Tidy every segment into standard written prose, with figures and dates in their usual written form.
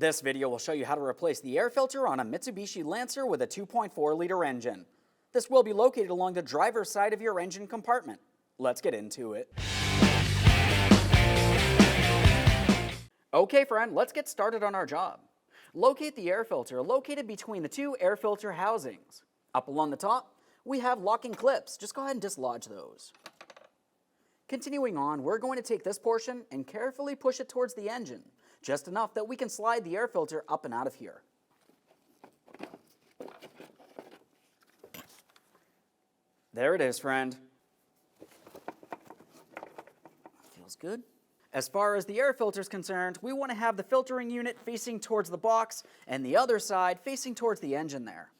This video will show you how to replace the air filter on a Mitsubishi Lancer with a 2.4-liter engine. This will be located along the driver's side of your engine compartment. Let's get into it. Okay friend, let's get started on our job. Locate the air filter located between the two air filter housings. Up along the top, we have locking clips. Just go ahead and dislodge those. Continuing on, we're going to take this portion and carefully push it towards the engine, just enough that we can slide the air filter up and out of here. There it is, friend. Feels good. As far as the air filter is concerned, we want to have the filtering unit facing towards the box and the other side facing towards the engine there.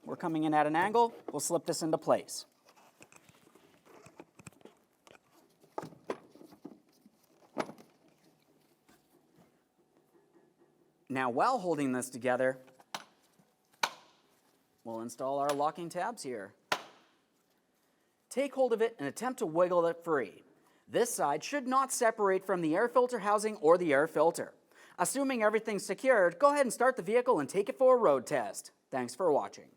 We're coming in at an angle. We'll slip this into place. Now, while holding this together, we'll install our locking tabs here. Take hold of it and attempt to wiggle it free. This side should not separate from the air filter housing or the air filter. Assuming everything's secured, go ahead and start the vehicle and take it for a road test. Thanks for watching.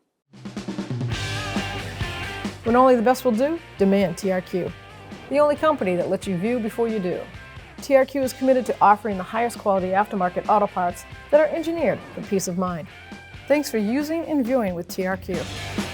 When only the best will do, demand TRQ. The only company that lets you view before you do. TRQ is committed to offering the highest quality aftermarket auto parts that are engineered for peace of mind. Thanks for using and viewing with TRQ.